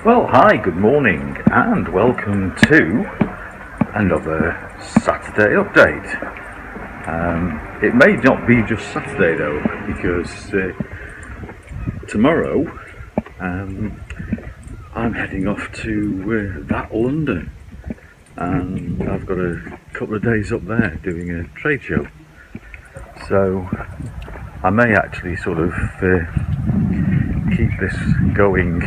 Well, hi, good morning, and welcome to another Saturday update. It may not be just Saturday though, because tomorrow I'm heading off to that London, and I've got a couple of days up there doing a trade show. So I may actually sort of keep this going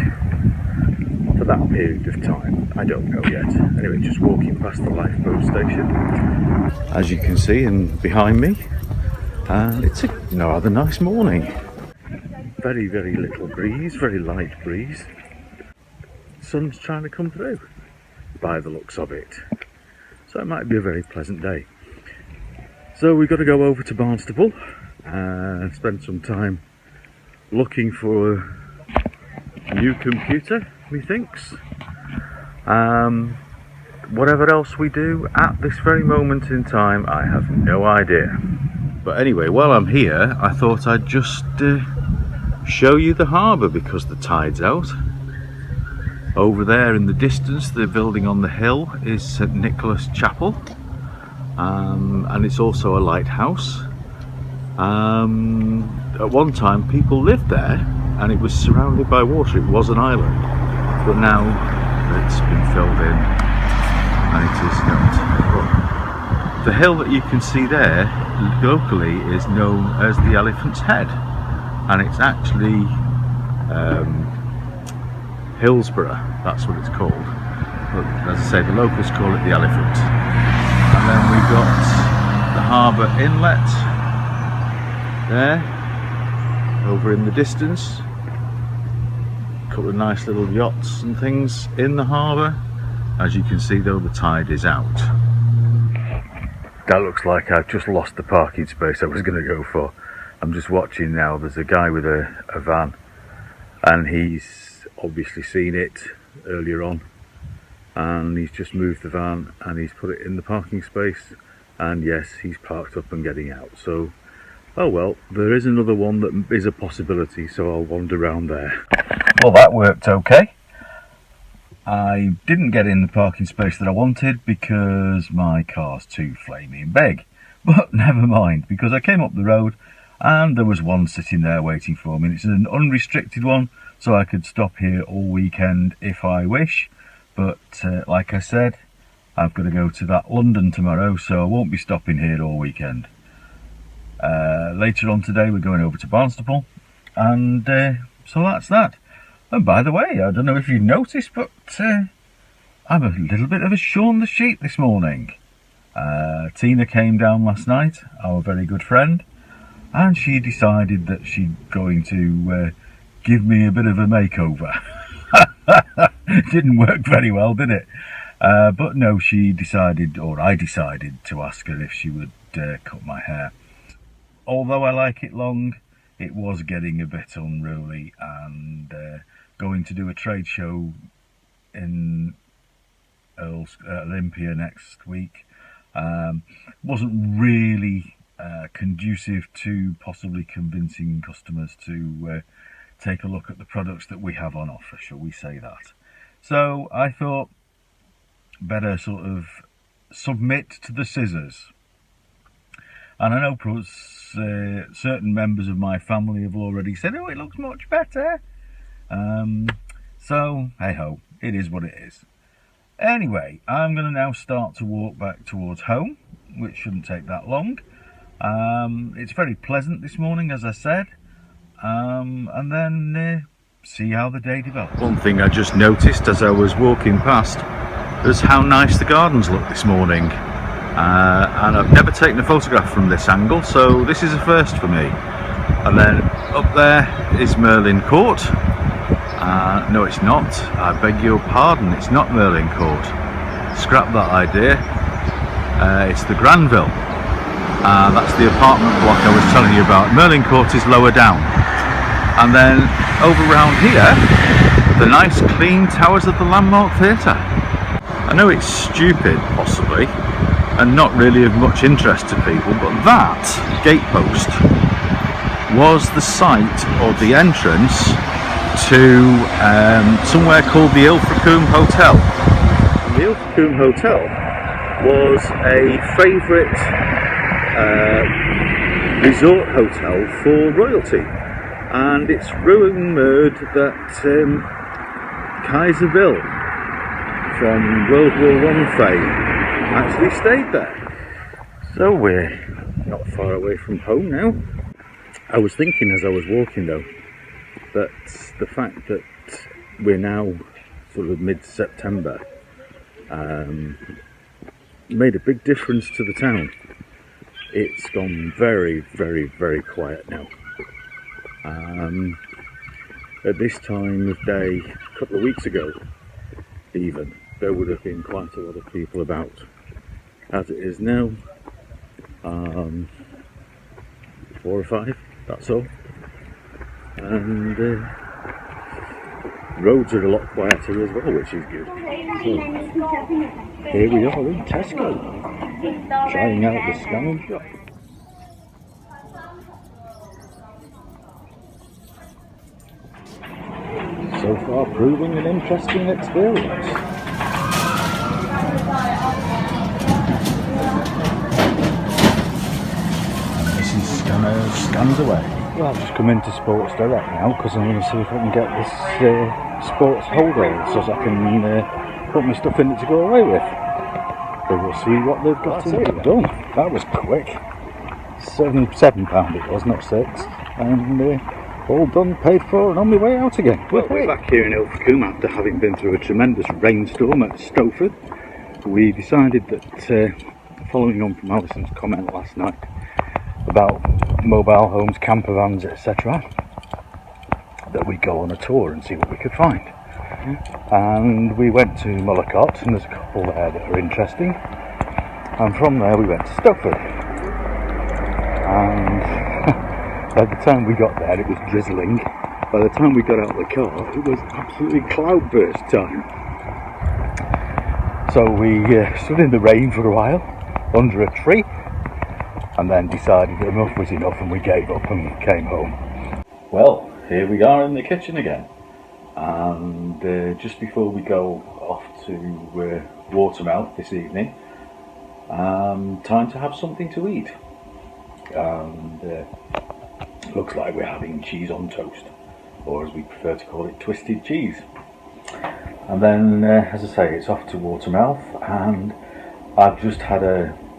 for that period of time. I don't know yet. Anyway, just walking past the lifeboat station, as you can see, and behind me, it's a rather nice morning. Very, very little breeze, very light breeze. Sun's trying to come through by the looks of it, so it might be a very pleasant day. So we've got to go over to Barnstaple and spend some time looking for a new computer, methinks. Whatever else we do at this very moment in time, I have no idea. But anyway, while I'm here, I thought I'd just show you the harbour, because the tide's out. Over there in the distance, the building on the hill is St Nicholas Chapel, and it's also a lighthouse. At one time people lived there and it was surrounded by water. It was an island, but now it's been filled in and it is not. The hill that you can see there locally is known as the Elephant's Head, and it's actually Hillsborough, that's what it's called, but as I say, the locals call it the Elephant. And then we've got the harbour inlet there over in the distance. A couple of nice little yachts and things in the harbour. As you can see though, the tide is out. That looks like I've just lost the parking space I was going to go for. I'm just watching now, there's a guy with a van, and he's obviously seen it earlier on, and he's just moved the van and he's put it in the parking space, and yes, he's parked up and getting out. So oh well, there is another one that is a possibility, so I'll wander around there. Well, that worked okay. I didn't get in the parking space that I wanted because my car's too flaming big, but never mind, because I came up the road and there was one sitting there waiting for me. It's an unrestricted one, so I could stop here all weekend if I wish, but like I said, I've got to go to that London tomorrow, so I won't be stopping here all weekend. Later on today we're going over to Barnstaple, and so that's that. And by the way, I don't know if you've noticed, but I'm a little bit of a Shaun the Sheep this morning. Tina came down last night, our very good friend, and she decided that she's going to give me a bit of a makeover. It didn't work very well, did it? But no, she decided, or I decided, to ask her if she would cut my hair. Although I like it long, it was getting a bit unruly, and going to do a trade show in Olympia next week wasn't really conducive to possibly convincing customers to take a look at the products that we have on offer, shall we say that. So I thought better sort of submit to the scissors. And I know certain members of my family have already said, oh, it looks much better. So, hey-ho, it is what it is. Anyway, I'm going to now start to walk back towards home, which shouldn't take that long. It's very pleasant this morning, as I said. And then see how the day develops. One thing I just noticed as I was walking past was how nice the gardens look this morning. And I've never taken a photograph from this angle, so this is a first for me. And then up there is Merlin Court. No, it's not. I beg your pardon, it's not Merlin Court. Scrap that idea. It's the Granville. That's the apartment block I was telling you about. Merlin Court is lower down. And then over around here, the nice clean towers of the Landmark Theatre. I know it's stupid, possibly, and not really of much interest to people, but that gatepost was the site or the entrance to somewhere called the Ilfracombe Hotel. The Ilfracombe Hotel was a favourite resort hotel for royalty, and it's rumoured that Kaiser Bill from World War I fame actually stayed there. So we're not far away from home now. I was thinking as I was walking though that the fact that we're now sort of mid-September made a big difference to the town. It's gone very, very, very quiet now. At this time of day, a couple of weeks ago even, there would have been quite a lot of people about. As it is now, 4 or 5, that's all. And roads are a lot quieter as well, which is good. So, here we are in Tesco, trying out the scanning shop. So far proving an interesting experience. Mrs. Scanner scans away. Well, I've just come into Sports Direct now because I'm going to see if I can get this sports holder so I can put my stuff in it to go away with. But we'll see what they've got in it. Done. That was quick. £7 it was, not 6. And all done, paid for, and on my way out again. Well, we're back here in Ilfracombe after having been through a tremendous rainstorm at Stowford. We decided that, following on from Alison's comment last night about mobile homes, camper vans, etc., that we'd go on a tour and see what we could find. And we went to Mullicott, and there's a couple there that are interesting. And from there we went to Stowford. And by the time we got there, it was drizzling. By the time we got out of the car, it was absolutely cloudburst time. So we stood in the rain for a while, under a tree, and then decided that enough was enough, and we gave up and came home. Well, here we are in the kitchen again. And just before we go off to Watermount this evening, time to have something to eat. And looks like we're having cheese on toast, or as we prefer to call it, twisted cheese. And then, as I say, it's off to Watermouth, and I've just had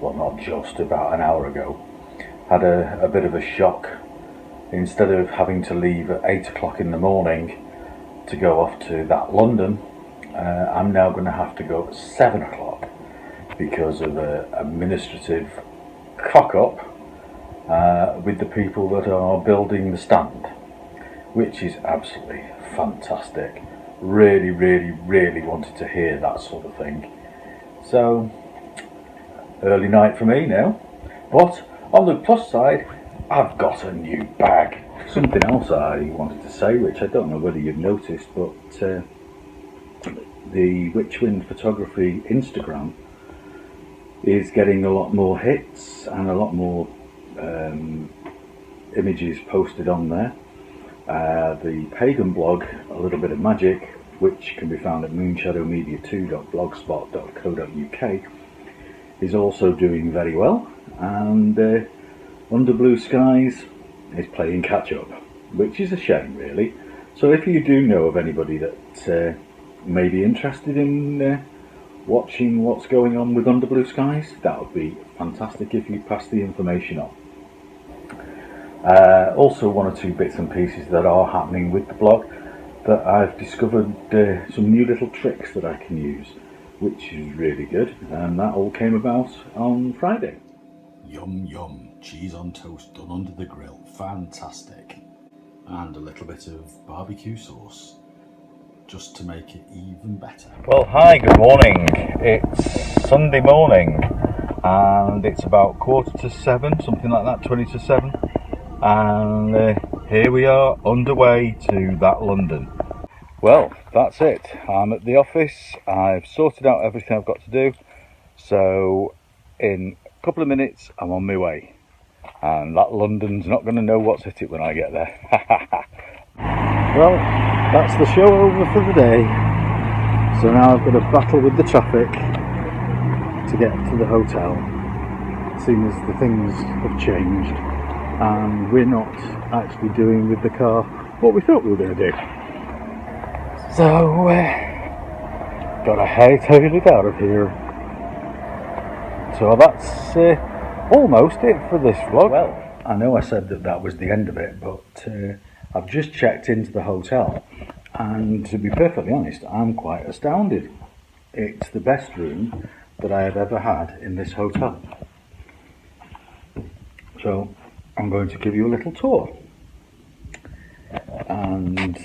not just, about an hour ago, had a bit of a shock. Instead of having to leave at 8 o'clock in the morning to go off to that London, I'm now going to have to go at 7 o'clock because of an administrative cock-up with the people that are building the stand, which is absolutely fantastic. Really, really, really wanted to hear that sort of thing. So, early night for me now. But on the plus side, I've got a new bag. Something else I wanted to say, which I don't know whether you've noticed, but the Witchwind Photography Instagram is getting a lot more hits and a lot more images posted on there. The pagan blog, A Little Bit of Magic, which can be found at moonshadowmedia2.blogspot.co.uk, is also doing very well, and Under Blue Skies is playing catch up, which is a shame really. So if you do know of anybody that may be interested in watching what's going on with Under Blue Skies, that would be fantastic if you pass the information on. Also, one or two bits and pieces that are happening with the blog, that I've discovered some new little tricks that I can use, which is really good, and that all came about on Friday. Yum yum, cheese on toast done under the grill, fantastic. And a little bit of barbecue sauce, just to make it even better. Well, hi, good morning. It's Sunday morning, and it's about 7:15, something like that, 20 to 7. And here we are, underway to that London. Well, that's it. I'm at the office. I've sorted out everything I've got to do. So in a couple of minutes, I'm on my way. And that London's not going to know what's hit it when I get there. Well, That's the show over for the day. So now I've got to battle with the traffic to get to the hotel, seeing as the things have changed and we're not actually doing with the car what we thought we were going to do. So gotta hightail it out of here. So that's almost it for this vlog. Well, I know I said that was the end of it, but I've just checked into the hotel, and to be perfectly honest, I'm quite astounded. It's the best room that I have ever had in this hotel. So I'm going to give you a little tour. And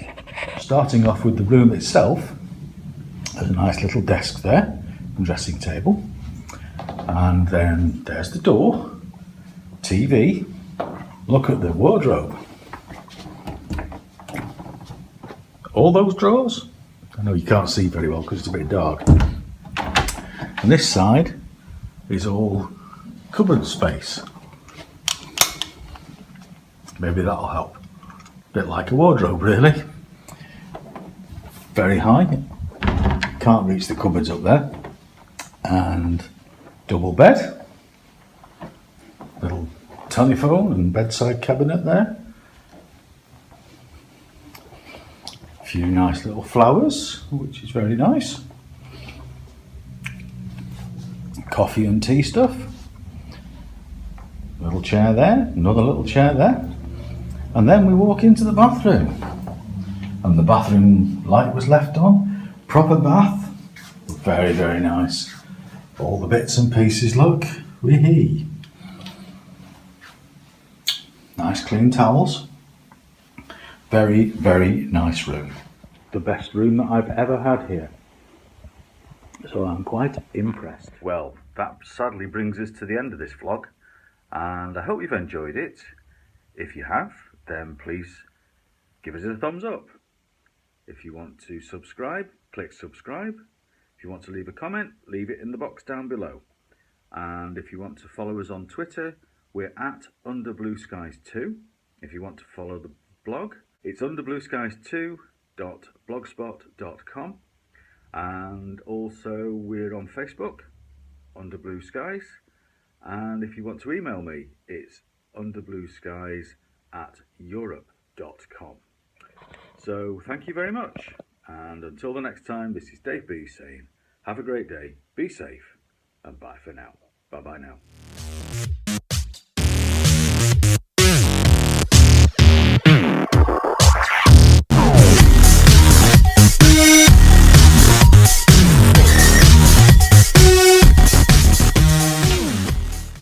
starting off with the room itself, there's a nice little desk there, and dressing table. And then there's the door, TV, look at the wardrobe. All those drawers, I know you can't see very well because it's a bit dark. And this side is all cupboard space. Maybe that'll help. A bit like a wardrobe really. Very high, can't reach the cupboards up there. And double bed, little telephone and bedside cabinet there. A few nice little flowers, which is very nice. Coffee and tea stuff. Little chair there, another little chair there. And then we walk into the bathroom. And the bathroom light was left on. Proper bath. Very, very nice. All the bits and pieces, look. Wee-hee. Nice clean towels. Very, very nice room. The best room that I've ever had here. So I'm quite impressed. Well, that sadly brings us to the end of this vlog, and I hope you've enjoyed it. If you have, then please give us a thumbs up. If you want to subscribe, click subscribe. If you want to leave a comment, leave it in the box down below. And if you want to follow us on Twitter, we're at underblueskies2. If you want to follow the blog, it's underblueskies2.blogspot.com. And also we're on Facebook, Under Blue Skies. And if you want to email me, it's underblueskies@europe.com. So thank you very much. And until the next time, this is Dave B saying, have a great day, be safe, and bye for now. Bye-bye now.